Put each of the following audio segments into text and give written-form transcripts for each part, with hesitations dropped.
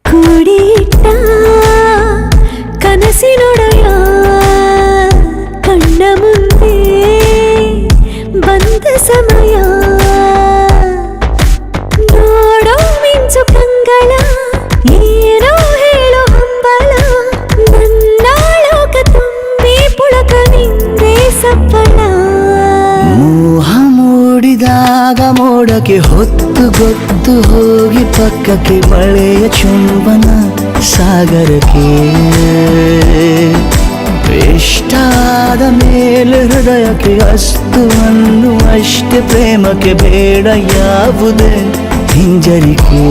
ಕೂಡಿಟ್ಟ ಕನಸಿನೊಡೆಯ ಕಣ್ಣ ಮುಂದೆ ಬಂದ ಸಮಯ ನೋಡೋ ಮಿಂಚು ಕಂಗಳ ಏನೋ ಹೇಳೋ ಹಂಬಲ ನನ್ನ ಲೋಕ ತುಂಬಿ ಪುಳಕ ನಿಂದೆ ಸಪ್ಪಳ ಮೋಹ ಮೂಡಿದಾಗ ಮೋಡಕ್ಕೆ ಹೊತ್ತು ಗೊತ್ತು ಹೋಗಿ ಪಕ್ಕಕ್ಕೆ ಮಳೆಯ ಚುಂಬನ ಸಾಗರಕ್ಕೆ ಇಷ್ಟಾದ ಮೇಲೆ ಹೃದಯಕ್ಕೆ ಅಸ್ತು ಅನ್ನುವಷ್ಟೇ ಪ್ರೇಮಕ್ಕೆ ಬೇಡ ಯಾವುದೇ ಹಿಂಜರಿಕೆ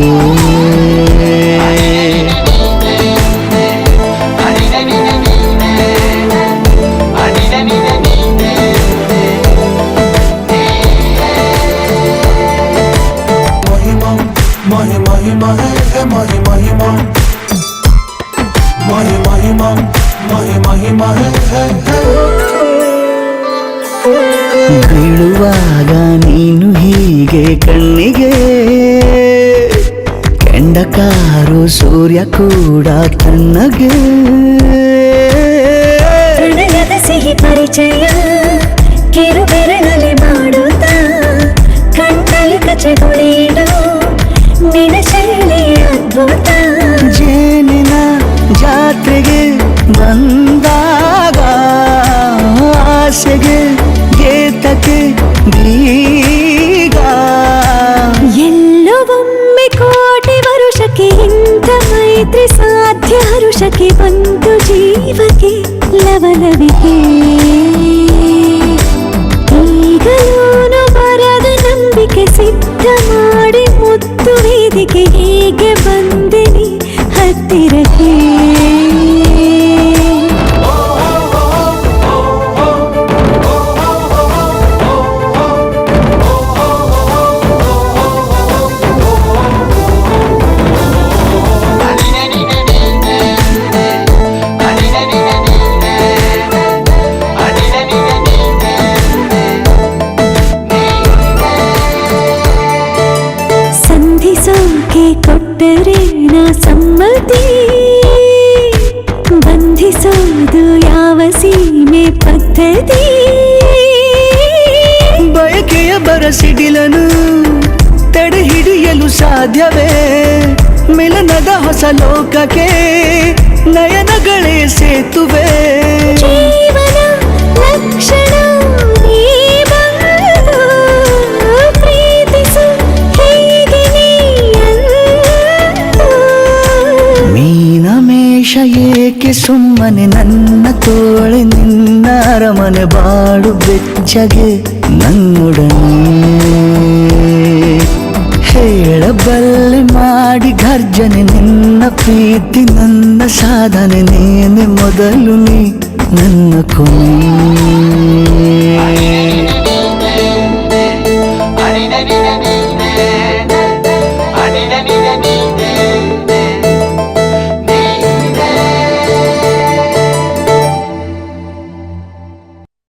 ಬೀಳುವಾಗ ನೀನು ಹೀಗೆ ಕಣ್ಣಿಗೆ ಕೆಂಡಕಾರು ಸೂರ್ಯ ಕೂಡ ತನ್ನಗೆ ಪ್ರಣಯದ ಸಿಹಿ ಪರಿಚಯ ಕಿರು ಬೆರಳಲ್ಲಿ ಮಾಡುತ್ತ ಕಣ್ಣಲ್ಲಿ ಕಚಗುಳಿಡು ನಿನ ಶೈಲಿ ಅದ್ಭುತ ಜೇನಿನ ಜಾತ್ರೆಗೆ ಬಂದಾಗ ಆಸೆಗೆ ಗೇತಕ್ಕೆ ಬೀಗ ಎಲ್ಲೋ ಒಮ್ಮೆ ಕೋಟಿ ವರುಷಕ್ಕೆ ಇಂಥ ಮೈತ್ರಿ ಸಾಧ್ಯ ಹರುಷಕ್ಕೆ ಬಂತು ಜೀವಕ್ಕೆ ಲವಲವಿಕೆ ಈಗಲೂನು ಬರದ ನಂಬಿಕೆ ಸಿದ್ಧ ಮಾಡಿ ಮುತ್ತು ವೇದಿಕೆ ಹೀಗೆ ಬಂದಿನಿ ಹತ್ತಿರಕ್ಕೆ ಸಂಧಿಸೋಕೆ ಕೊಟ್ಟರೆ ನಾ ಸಮ್ಮತಿ ಬಂಧಿಸೋದು ಯಾವ ಸೀಮೆ ಪದ್ಧತಿ ಬಯಕೆಯ ಬರಸಿಡಿಲನು ತಡೆ ಹಿಡಿಯಲು ಸಾಧ್ಯವೇ ಮಿಲನದ ಹೊಸ ಲೋಕಕ್ಕೆ ನಯನಗಳೇ ಸೇತುವೆ ಜೀವನ ಲಕ್ಷಣ ಈ ಬಂದು ಪ್ರೀತಿಸು ಹೀಗೆ ನೀಯಂದು ಮೀನಮೇಷ ಏಕೆ ಸುಮ್ಮನೆ ನನ್ನ ತೋಳೆ ನಿನ್ನ ಅರಮನೆ ಬಾಳು ಬೆಚ್ಚಗೆ ನನ್ನೊಡನೆ ಹೇಳಬಲ್ಲೆ ಮಾಡಿ ಗರ್ಜನೆ ನಿನ್ನ ಪ್ರೀತಿ ನನ್ನ ಸಾಧನೆ ನೇನೆ ಮೊದಲು ನೀ ನನ್ನ ಕೊನೆ